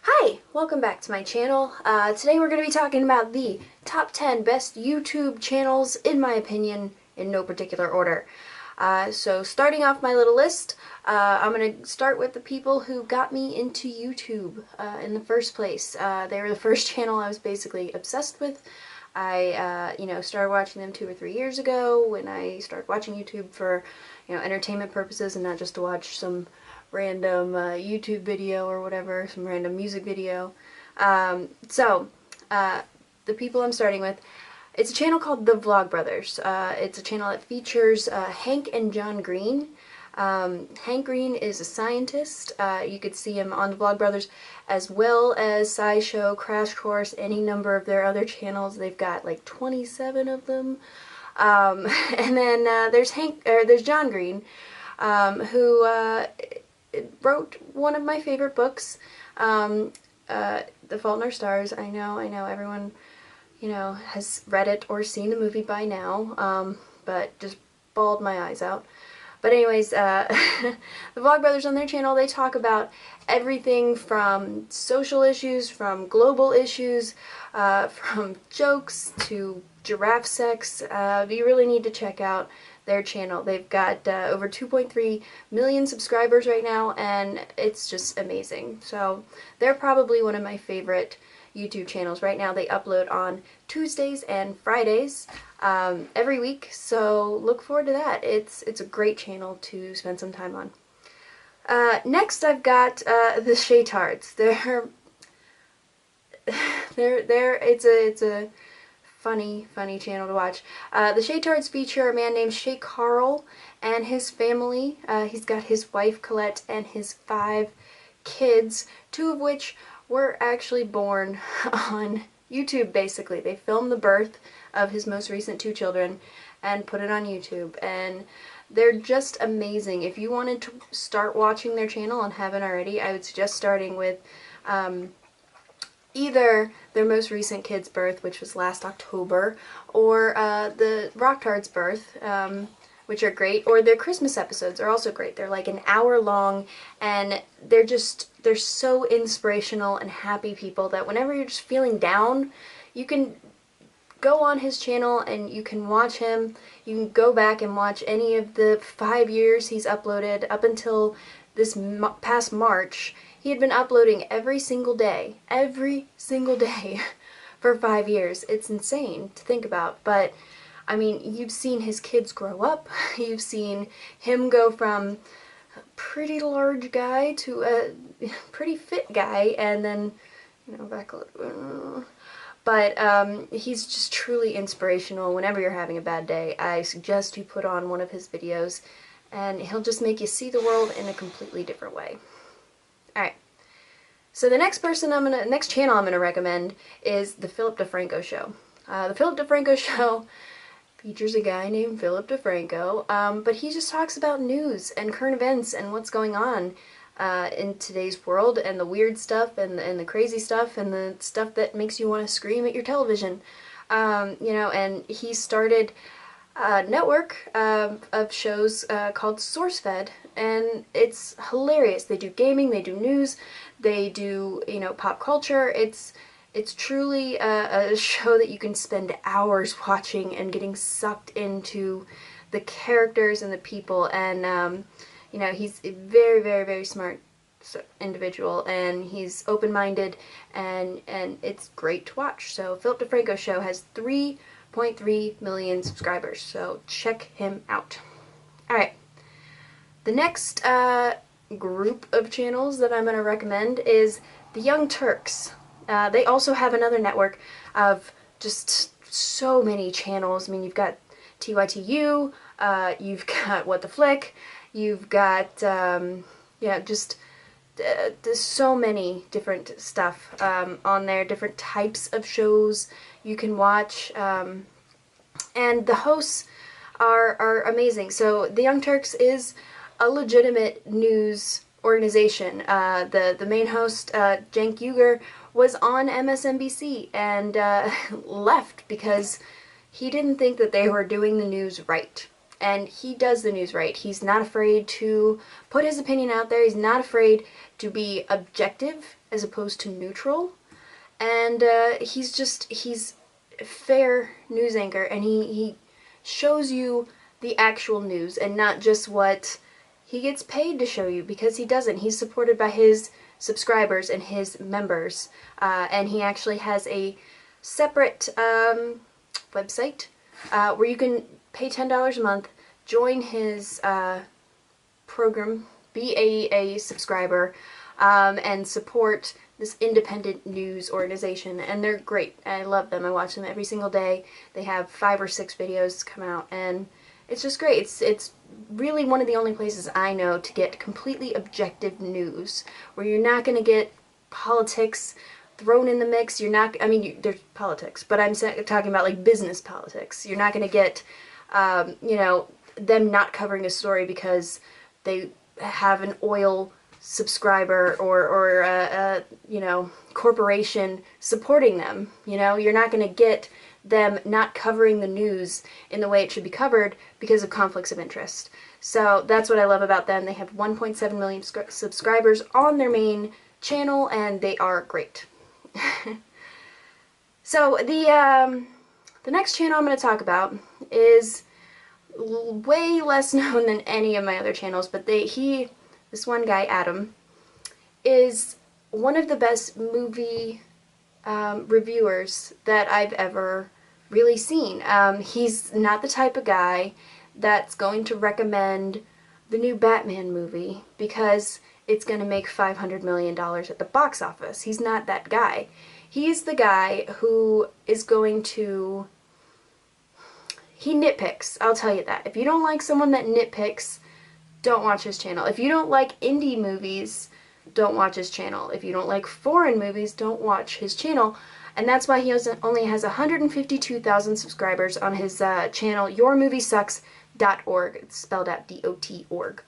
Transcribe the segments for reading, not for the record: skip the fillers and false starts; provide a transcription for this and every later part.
Hi, welcome back to my channel. Today we're going to be talking about the top 10 best YouTube channels, in my opinion, in no particular order. So starting off my little list, I'm going to start with the people who got me into YouTube in the first place. They were the first channel I was basically obsessed with. I started watching them 2 or 3 years ago when I started watching YouTube for, entertainment purposes and not just to watch some random YouTube video or whatever, some random music video. The people I'm starting with, it's a channel called The Vlogbrothers. It's a channel that features Hank and John Green. Hank Green is a scientist. You could see him on The Vlogbrothers, as well as SciShow, Crash Course, any number of their other channels. They've got like 27 of them. And then there's John Green, who wrote one of my favorite books, The Fault in Our Stars. I know everyone, has read it or seen the movie by now, but just bawled my eyes out. But anyways, the Vlogbrothers, on their channel, they talk about everything from social issues, from global issues, from jokes to giraffe sex. You really need to check out their channel. They've got over 2.3 million subscribers right now, and it's just amazing. So they're probably one of my favorite YouTube channels. Right now they upload on Tuesdays and Fridays every week, so look forward to that. It's a great channel to spend some time on. Next I've got the Shaytards. It's a funny channel to watch. The Shaytards feature a man named Shay Carl and his family. He's got his wife Colette and his 5 kids, 2 of which were actually born on YouTube, basically. They filmed the birth of his most recent 2 children and put it on YouTube, and they're just amazing. If you wanted to start watching their channel and haven't already, I would suggest starting with either their most recent kid's birth, which was last October, or the Rocktards' birth, which are great, or their Christmas episodes are also great. They're like an hour long, and they're so inspirational and happy people that whenever you're just feeling down, you can go on his channel and you can watch him. You can go back and watch any of the 5 years he's uploaded up until this past March. He had been uploading every single day for 5 years. It's insane to think about, but I mean, you've seen his kids grow up. You've seen him go from a pretty large guy to a pretty fit guy, and then, back a little. But he's just truly inspirational. Whenever you're having a bad day, I suggest you put on one of his videos, and he'll just make you see the world in a completely different way. Alright. So the next channel I'm gonna recommend is the Philip DeFranco Show. The Philip DeFranco Show features a guy named Philip DeFranco, but he just talks about news and current events and what's going on in today's world, and the weird stuff and the crazy stuff and the stuff that makes you want to scream at your television. And he started a network of shows called SourceFed, and it's hilarious. They do gaming, they do news, they do, pop culture. It's truly a show that you can spend hours watching and getting sucked into the characters and the people, and he's a very, very, very smart individual, and he's open-minded, and it's great to watch. So Philip DeFranco Show has 3.3 million subscribers, so check him out. Alright, the next group of channels that I'm going to recommend is the Young Turks. They also have another network of just so many channels. I mean, you've got TYTU, you've got What the Flick, you've got, there's so many different stuff on there, different types of shows you can watch, and the hosts are amazing. So the Young Turks is a legitimate news organization. The main host, Cenk Uygur, was on MSNBC and left because he didn't think that they were doing the news right. And he does the news right. He's not afraid to put his opinion out there. He's not afraid to be objective as opposed to neutral. And he's a fair news anchor, and he shows you the actual news and not just what he gets paid to show you, because he doesn't. He's supported by his subscribers and his members, and he actually has a separate website where you can pay $10 a month, join his program, be a subscriber, and support this independent news organization. And they're great. I love them. I watch them every single day. They have 5 or 6 videos come out, and it's just great. It's really one of the only places I know to get completely objective news, where you're not going to get politics thrown in the mix. You're not, I mean, there's politics, but I'm talking about like business politics. You're not going to get, you know, them not covering a story because they have an oil subscriber or a you know, corporation supporting them. You know, you're not going to get them not covering the news in the way it should be covered because of conflicts of interest. So that's what I love about them. They have 1.7 million subscribers on their main channel, and they are great. So the next channel I'm going to talk about is way less known than any of my other channels, but this one guy, Adam, is one of the best movie reviewers that I've ever really seen. He's not the type of guy that's going to recommend the new Batman movie because it's going to make $500 million at the box office. He's not that guy. He's the guy who is going to... He nitpicks, I'll tell you that. If you don't like someone that nitpicks, don't watch his channel. If you don't like indie movies, don't watch his channel. If you don't like foreign movies, don't watch his channel. And that's why he only has 152,000 subscribers on his channel, yourmoviesucks.org. It's spelled out D-O-T.org.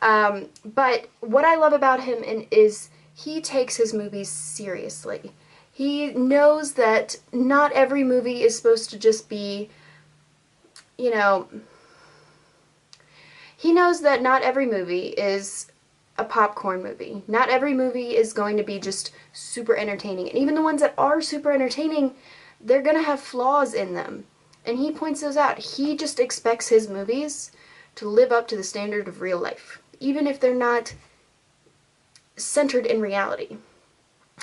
But what I love about him is he takes his movies seriously. He knows that not every movie is supposed to just be, you know, he knows that not every movie is a popcorn movie. Not every movie is going to be just super entertaining. And even the ones that are super entertaining, they're going to have flaws in them. And he points those out. He just expects his movies to live up to the standard of real life, even if they're not centered in reality.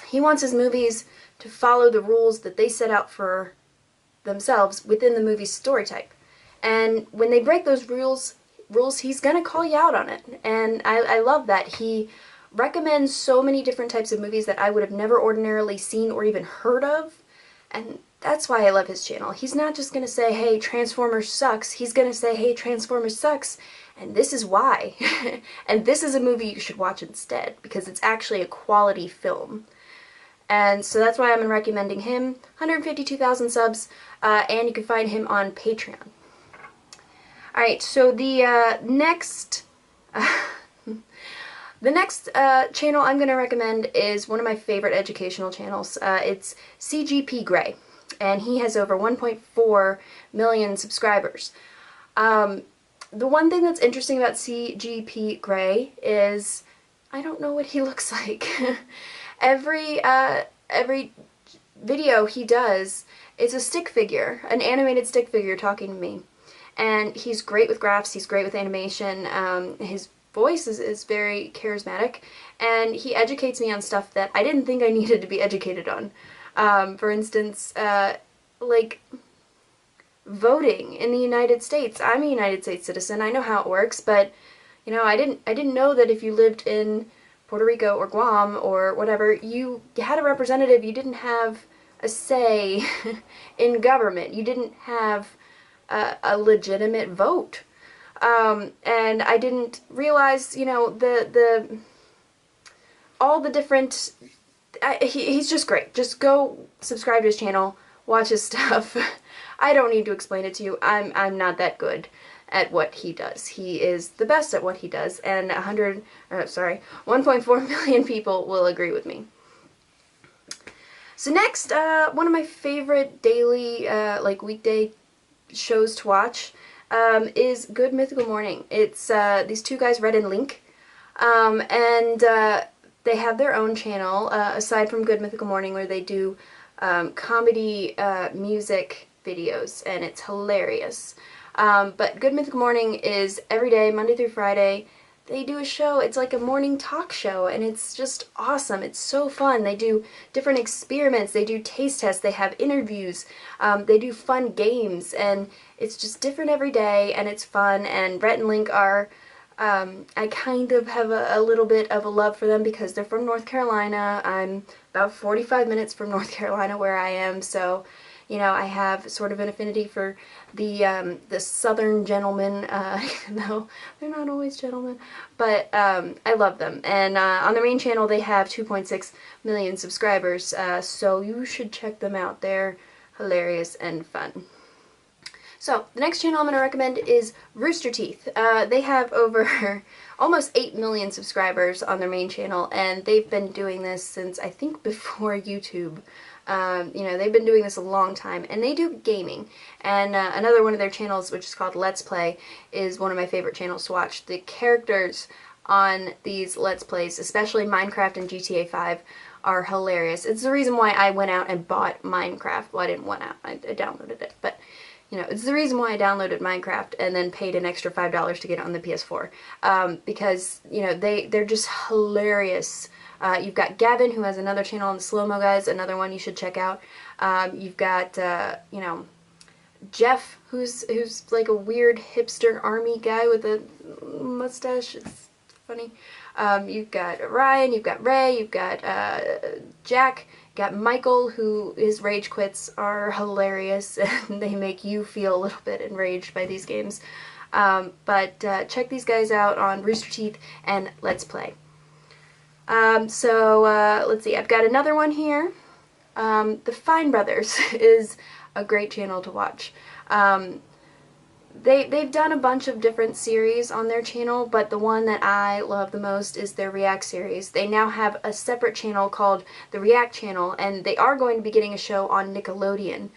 He wants his movies to follow the rules that they set out for themselves within the movie's story type. And when they break those rules, he's gonna call you out on it. And I love that. He recommends so many different types of movies that I would have never ordinarily seen or even heard of. And that's why I love his channel. He's not just gonna say, hey, Transformers sucks. He's gonna say, hey, Transformers sucks, and this is why. And this is a movie you should watch instead, because it's actually a quality film. And so that's why I'm recommending him. 152,000 subs, and you can find him on Patreon. Alright, so the next channel I'm going to recommend is one of my favorite educational channels. It's CGP Grey, and he has over 1.4 million subscribers. The one thing that's interesting about CGP Grey is I don't know what he looks like. Every video he does is a stick figure, an animated stick figure talking to me. And he's great with graphs, he's great with animation, his voice is very charismatic, and he educates me on stuff that I didn't think I needed to be educated on. For instance, like voting in the United States. I'm a United States citizen, I know how it works, but you know, I didn't know that if you lived in Puerto Rico or Guam or whatever, you had a representative, you didn't have a say in government, you didn't have a legitimate vote. And I didn't realize, you know, all the different, he's just great. Just go subscribe to his channel, watch his stuff. I don't need to explain it to you. I'm not that good at what he does. He is the best at what he does, and 1.4 million people will agree with me. So next, one of my favorite daily, like weekday shows to watch is Good Mythical Morning. It's these two guys, Red and Link, and they have their own channel, aside from Good Mythical Morning, where they do comedy music videos, and it's hilarious. But Good Mythical Morning is every day, Monday through Friday. They do a show. It's like a morning talk show, and it's just awesome. It's so fun. They do different experiments. They do taste tests. They have interviews. They do fun games, and it's just different every day, and it's fun. And Rhett and Link are, I kind of have a little bit of a love for them because they're from North Carolina. I'm about 45 minutes from North Carolina where I am, so you know, I have sort of an affinity for the southern gentlemen, even though they're not always gentlemen, but I love them. And on their main channel they have 2.6 million subscribers, so you should check them out. They're hilarious and fun. So, the next channel I'm going to recommend is Rooster Teeth. They have over almost 8 million subscribers on their main channel, and they've been doing this since, I think, before YouTube. You know, they've been doing this a long time, and they do gaming. And another one of their channels, which is called Let's Play, is one of my favorite channels to watch. The characters on these Let's Plays, especially Minecraft and GTA 5, are hilarious. It's the reason why I went out and bought Minecraft. Well, I didn't went out, I downloaded it, but you know, it's the reason why I downloaded Minecraft and then paid an extra $5 to get it on the PS4. Because, you know, they're just hilarious. You've got Gavin, who has another channel on the Slow-Mo Guys, another one you should check out. You've got, you know, Jeff, who's like a weird hipster army guy with a mustache. It's funny. You've got Ryan, you've got Ray, you've got Jack, you've got Michael, who his rage quits are hilarious, and they make you feel a little bit enraged by these games. But check these guys out on Rooster Teeth and Let's Play. Let's see, I've got another one here. The Fine Brothers is a great channel to watch. They've done a bunch of different series on their channel, but the one that I love the most is their React series. They now have a separate channel called the React channel, and they are going to be getting a show on Nickelodeon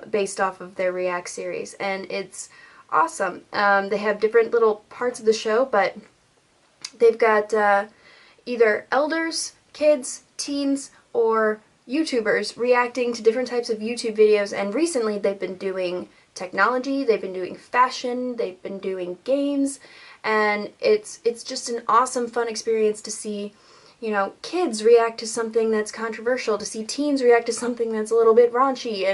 based off of their React series, and it's awesome. They have different little parts of the show, but they've got either elders, kids, teens, or YouTubers reacting to different types of YouTube videos, and recently they've been doing technology, they've been doing fashion, they've been doing games, and it's just an awesome, fun experience to see, you know, kids react to something that's controversial, to see teens react to something that's a little bit raunchy,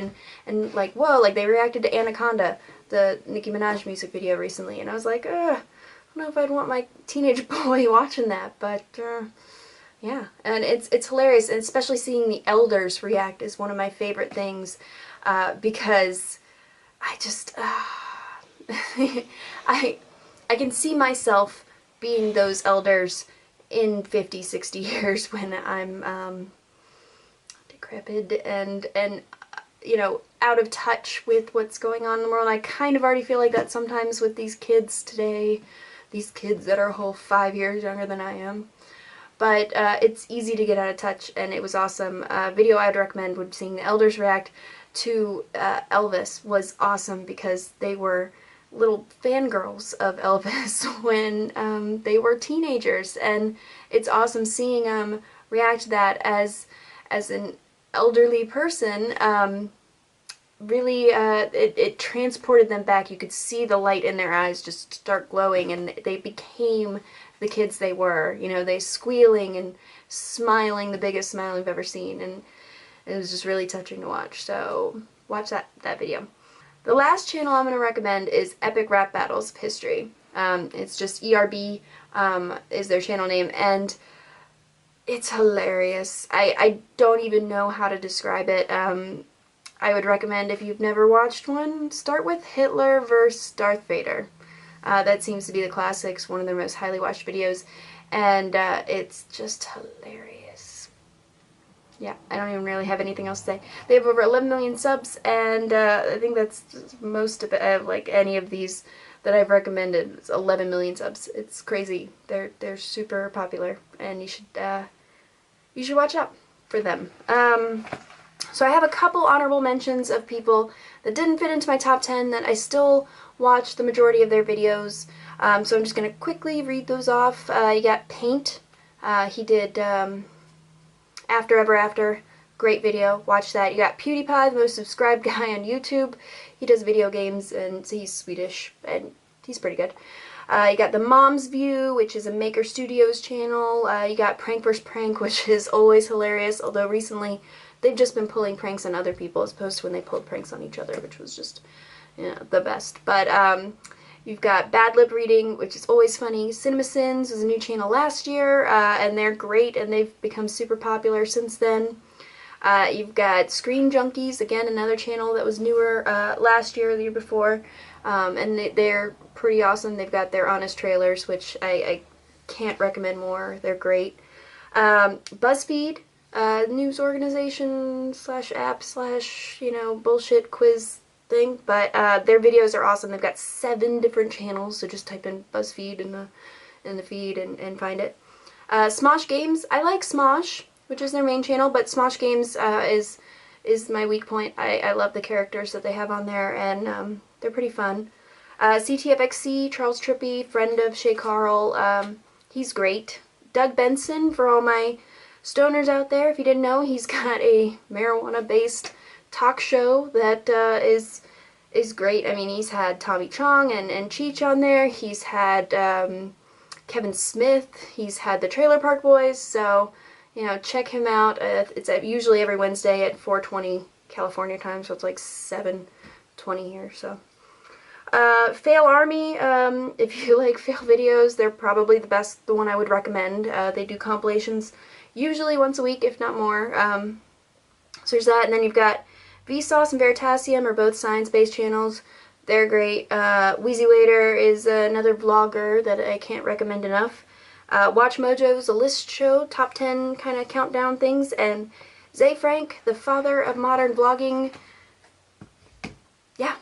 and like, whoa, like they reacted to Anaconda, the Nicki Minaj music video recently, and I was like, I don't know if I'd want my teenage boy watching that, but yeah, and it's hilarious, and especially seeing the elders react is one of my favorite things, because I just, I can see myself being those elders in 50, 60 years when I'm decrepit and you know, out of touch with what's going on in the world. I kind of already feel like that sometimes with these kids today, these kids that are a whole 5 years younger than I am. But it's easy to get out of touch, and it was awesome. Video I would recommend would seeing the elders react to Elvis was awesome because they were little fangirls of Elvis when they were teenagers, and it's awesome seeing them react to that as an elderly person. Really, it transported them back. You could see the light in their eyes just start glowing, and they became the kids they were. You know, they squealing and smiling, the biggest smile you've ever seen, and it was just really touching to watch. So watch that video. The last channel I'm going to recommend is Epic Rap Battles of History. It's just ERB is their channel name, and it's hilarious. I don't even know how to describe it. I would recommend, if you've never watched one, start with Hitler vs. Darth Vader. That seems to be the classics, one of their most highly watched videos, and it's just hilarious. Yeah, I don't even really have anything else to say. They have over 11 million subs, and I think that's most of it, like any of these that I've recommended. It's 11 million subs. It's crazy. They're super popular, and you should watch out for them. So I have a couple honorable mentions of people that didn't fit into my top 10 that I still watch the majority of their videos. So I'm just going to quickly read those off. You got Paint. He did After Ever After. Great video. Watch that. You got PewDiePie, the most subscribed guy on YouTube. He does video games, and he's Swedish, and he's pretty good. You got The Mom's View, which is a Maker Studios channel. You got Prank vs. Prank, which is always hilarious, although recently they've just been pulling pranks on other people as opposed to when they pulled pranks on each other, which was just, you know, the best. But you've got Bad Lip Reading, which is always funny. CinemaSins was a new channel last year, and they're great, and they've become super popular since then. You've got Screen Junkies, again, another channel that was newer last year or the year before, and they're pretty awesome. They've got their honest trailers, which I can't recommend more. They're great. BuzzFeed, news organization slash app slash, you know, bullshit quiz thing, but their videos are awesome. They've got 7 different channels, so just type in BuzzFeed in the feed and find it. Smosh Games, I like Smosh, which is their main channel, but Smosh Games is my weak point. I love the characters that they have on there, and they're pretty fun. CTFXC, Charles Trippy, friend of Shay Carl, he's great. Doug Benson, for all my stoners out there, if you didn't know, he's got a marijuana-based talk show that is great. I mean, he's had Tommy Chong and Cheech on there. He's had Kevin Smith. He's had the Trailer Park Boys, so, you know, check him out. It's usually every Wednesday at 4:20 California time, so it's like 7:20 here, so. Fail Army, if you like fail videos, they're probably the one I would recommend. They do compilations usually once a week, if not more. So there's that, and then you've got Vsauce and Veritasium are both science-based channels. They're great. Wheezy Waiter is another vlogger that I can't recommend enough. Watch Mojo's a list show, top 10 kind of countdown things, and Zay Frank, the father of modern vlogging. Yeah.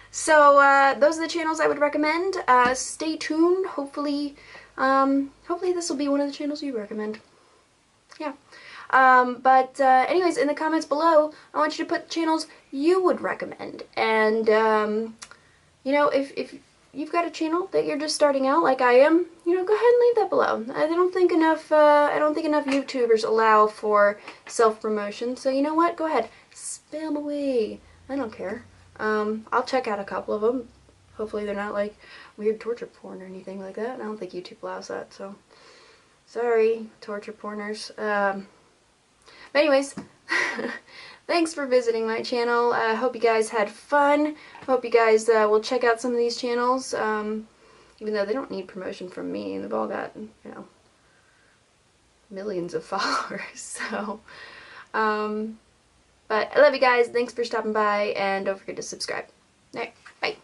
So those are the channels I would recommend. Stay tuned. Hopefully this will be one of the channels you recommend. Yeah. Anyways, in the comments below, I want you to put channels you would recommend. And, you know, if you've got a channel that you're just starting out like I am, you know, go ahead and leave that below. I don't think enough YouTubers allow for self-promotion, so you know what? Go ahead. Spam away. I don't care. I'll check out a couple of them. Hopefully they're not like weird torture porn or anything like that. I don't think YouTube allows that, so sorry, torture porners. But anyways, thanks for visiting my channel. I hope you guys had fun. Hope you guys will check out some of these channels, even though they don't need promotion from me. They've all got, you know, millions of followers, so, but I love you guys. Thanks for stopping by, and don't forget to subscribe. Alright, bye.